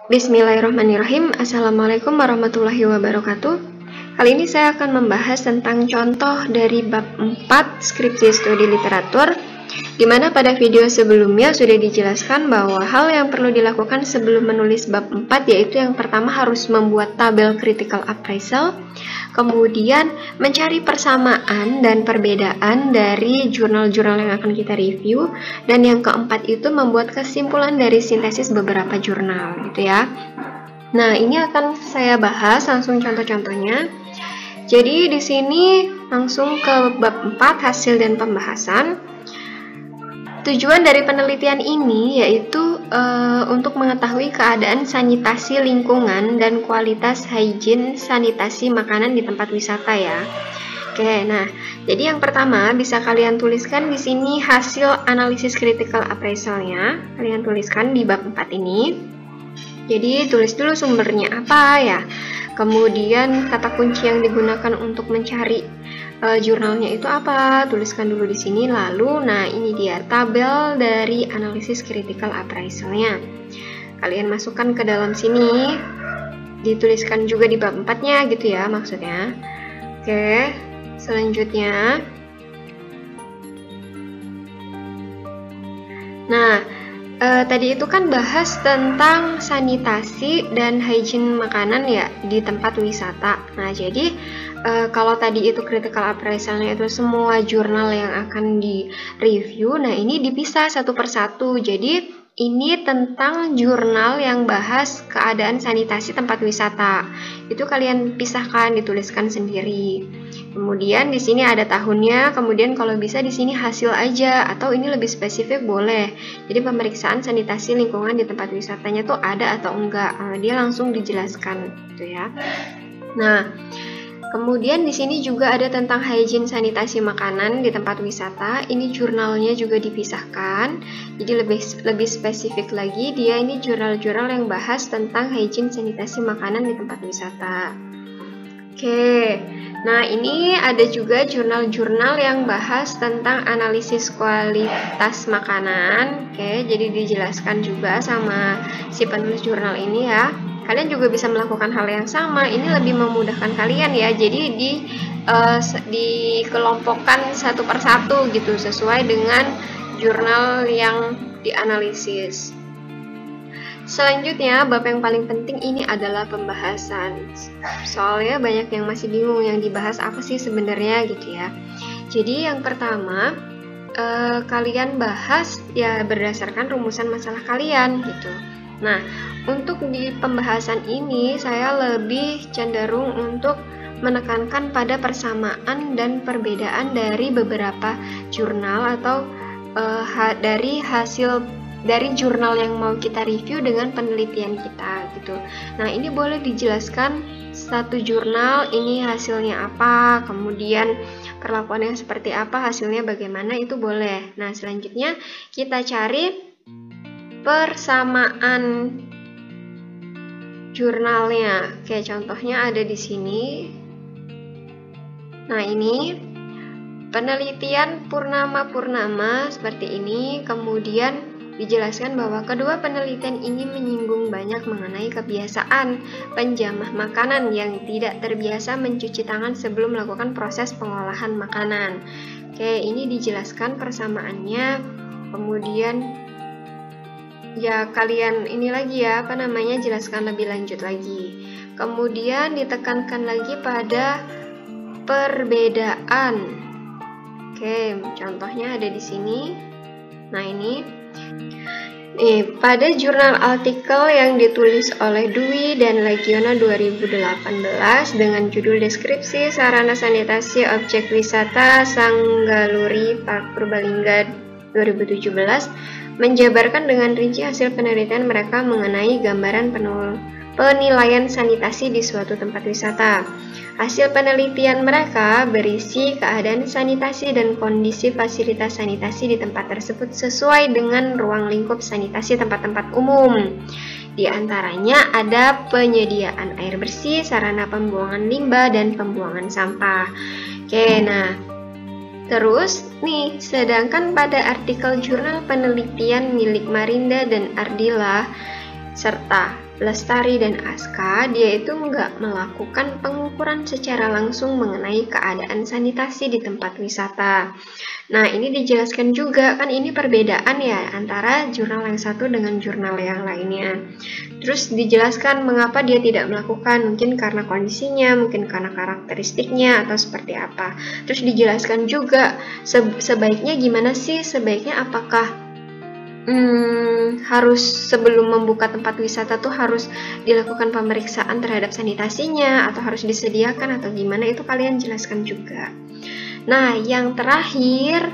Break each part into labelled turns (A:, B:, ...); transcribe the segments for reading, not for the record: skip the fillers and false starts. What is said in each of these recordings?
A: Bismillahirrahmanirrahim. Assalamualaikum warahmatullahi wabarakatuh. Kali ini saya akan membahas tentang contoh dari bab 4 skripsi studi literatur, di mana pada video sebelumnya sudah dijelaskan bahwa hal yang perlu dilakukan sebelum menulis bab 4 yaitu yang pertama harus membuat tabel critical appraisal, kemudian mencari persamaan dan perbedaan dari jurnal-jurnal yang akan kita review, dan yang keempat itu membuat kesimpulan dari sintesis beberapa jurnal gitu ya. Nah, ini akan saya bahas langsung contoh-contohnya. Jadi di sini langsung ke bab 4 hasil dan pembahasan. Tujuan dari penelitian ini yaitu untuk mengetahui keadaan sanitasi lingkungan dan kualitas hygiene sanitasi makanan di tempat wisata ya. Oke, nah, jadi yang pertama bisa kalian tuliskan di sini hasil analisis critical appraisalnya. Kalian tuliskan di bab 4 ini. Jadi tulis dulu sumbernya apa ya. Kemudian kata kunci yang digunakan untuk mencari jurnalnya itu apa, tuliskan dulu di sini. Lalu, nah ini dia tabel dari analisis critical appraisalnya. Kalian masukkan ke dalam sini, dituliskan juga di bab 4-nya gitu ya maksudnya. Oke, selanjutnya. Nah, tadi itu kan bahas tentang sanitasi dan hygiene makanan ya di tempat wisata. Nah, jadi kalau tadi itu critical appraisalnya itu semua jurnal yang akan di-review, nah ini dipisah satu persatu. Jadi ini tentang jurnal yang bahas keadaan sanitasi tempat wisata. Itu kalian pisahkan, dituliskan sendiri. Kemudian di sini ada tahunnya, kemudian kalau bisa di sini hasil aja, atau ini lebih spesifik boleh. Jadi pemeriksaan sanitasi lingkungan di tempat wisatanya tuh ada atau enggak. Dia langsung dijelaskan gitu ya. Nah, kemudian di sini juga ada tentang hygiene sanitasi makanan di tempat wisata. Ini jurnalnya juga dipisahkan. Jadi lebih spesifik lagi, dia ini jurnal-jurnal yang bahas tentang hygiene sanitasi makanan di tempat wisata. Oke. Nah, ini ada juga jurnal-jurnal yang bahas tentang analisis kualitas makanan. Oke, jadi dijelaskan juga sama si penulis jurnal ini ya. Kalian juga bisa melakukan hal yang sama. Ini lebih memudahkan kalian ya. Jadi dikelompokkan satu persatu gitu sesuai dengan jurnal yang dianalisis. Selanjutnya, bab yang paling penting ini adalah pembahasan. Soalnya banyak yang masih bingung yang dibahas apa sih sebenarnya gitu ya. Jadi yang pertama, kalian bahas ya berdasarkan rumusan masalah kalian gitu. Nah, untuk di pembahasan ini saya lebih cenderung untuk menekankan pada persamaan dan perbedaan dari beberapa jurnal atau dari jurnal yang mau kita review dengan penelitian kita gitu. Nah, ini boleh dijelaskan satu jurnal ini hasilnya apa, kemudian perlakuannya seperti apa, hasilnya bagaimana, itu boleh. Nah, selanjutnya kita cari persamaan jurnalnya. Kayak contohnya ada di sini. Nah, ini penelitian Purnama seperti ini. Kemudian dijelaskan bahwa kedua penelitian ini menyinggung banyak mengenai kebiasaan penjamah makanan yang tidak terbiasa mencuci tangan sebelum melakukan proses pengolahan makanan. Oke, ini dijelaskan persamaannya. Kemudian ya kalian ini lagi ya, jelaskan lebih lanjut lagi. Kemudian ditekankan lagi pada perbedaan. Oke, contohnya ada di sini. Nah, ini pada jurnal artikel yang ditulis oleh Dwi dan Legiona 2018 dengan judul deskripsi sarana sanitasi objek wisata Sanggaluri Park Purbalingga 2017 menjabarkan dengan rinci hasil penelitian mereka mengenai gambaran penilaian sanitasi di suatu tempat wisata. Hasil penelitian mereka berisi keadaan sanitasi dan kondisi fasilitas sanitasi di tempat tersebut sesuai dengan ruang lingkup sanitasi tempat-tempat umum. Di antaranya ada penyediaan air bersih, sarana pembuangan limbah, dan pembuangan sampah. Oke, nah terus nih, sedangkan pada artikel jurnal penelitian milik Marinda dan Ardila serta Lestari dan Aska, dia itu nggak melakukan pengukuran secara langsung mengenai keadaan sanitasi di tempat wisata. Nah, ini dijelaskan juga, kan ini perbedaan ya antara jurnal yang satu dengan jurnal yang lainnya. Terus dijelaskan mengapa dia tidak melakukan, mungkin karena kondisinya, mungkin karena karakteristiknya, atau seperti apa. Terus dijelaskan juga sebaiknya gimana sih, sebaiknya apakah harus sebelum membuka tempat wisata tuh harus dilakukan pemeriksaan terhadap sanitasinya atau harus disediakan atau gimana, itu kalian jelaskan juga. Nah, yang terakhir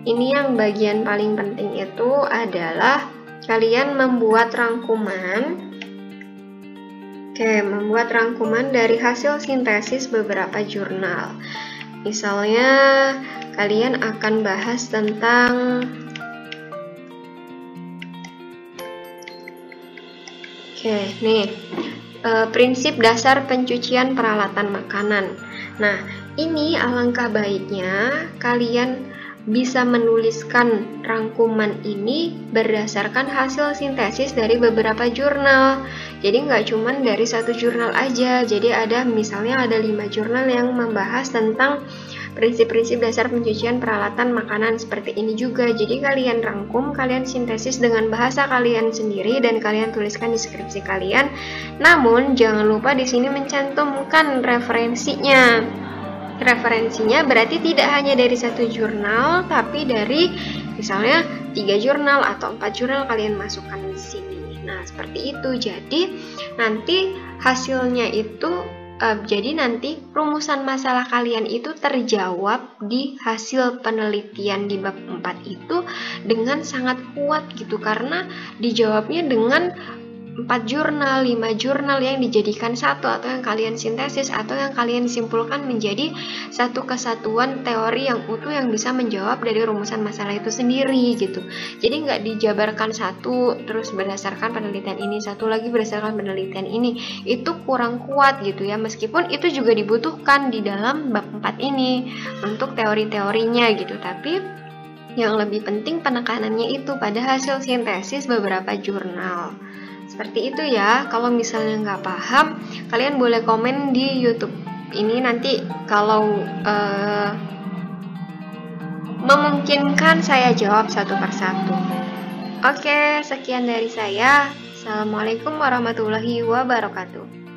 A: ini yang bagian paling penting itu adalah kalian membuat rangkuman. Membuat rangkuman dari hasil sintesis beberapa jurnal. Misalnya kalian akan bahas tentang prinsip dasar pencucian peralatan makanan. Nah, ini alangkah baiknya kalian bisa menuliskan rangkuman ini berdasarkan hasil sintesis dari beberapa jurnal. Jadi nggak cuma dari satu jurnal aja. Jadi misalnya ada 5 jurnal yang membahas tentang prinsip-prinsip dasar pencucian peralatan makanan seperti ini juga. Jadi kalian rangkum, kalian sintesis dengan bahasa kalian sendiri dan kalian tuliskan di skripsi kalian. Namun jangan lupa di sini mencantumkan referensinya. Referensinya berarti tidak hanya dari satu jurnal, tapi dari misalnya 3 jurnal atau 4 jurnal kalian masukkan di sini. Nah, seperti itu. Jadi nanti hasilnya itu jadi nanti rumusan masalah kalian itu terjawab di hasil penelitian di bab 4 itu dengan sangat kuat gitu, karena dijawabnya dengan 4 jurnal, 5 jurnal yang dijadikan satu, atau yang kalian sintesis atau yang kalian simpulkan menjadi satu kesatuan teori yang utuh yang bisa menjawab dari rumusan masalah itu sendiri gitu. Jadi nggak dijabarkan satu terus berdasarkan penelitian ini, satu lagi berdasarkan penelitian ini, itu kurang kuat gitu ya, meskipun itu juga dibutuhkan di dalam bab 4 ini untuk teori-teorinya gitu, tapi yang lebih penting penekanannya itu pada hasil sintesis beberapa jurnal. Seperti itu ya. Kalau misalnya nggak paham, kalian boleh komen di YouTube ini, nanti kalau memungkinkan saya jawab satu persatu. Oke, sekian dari saya. Assalamualaikum warahmatullahi wabarakatuh.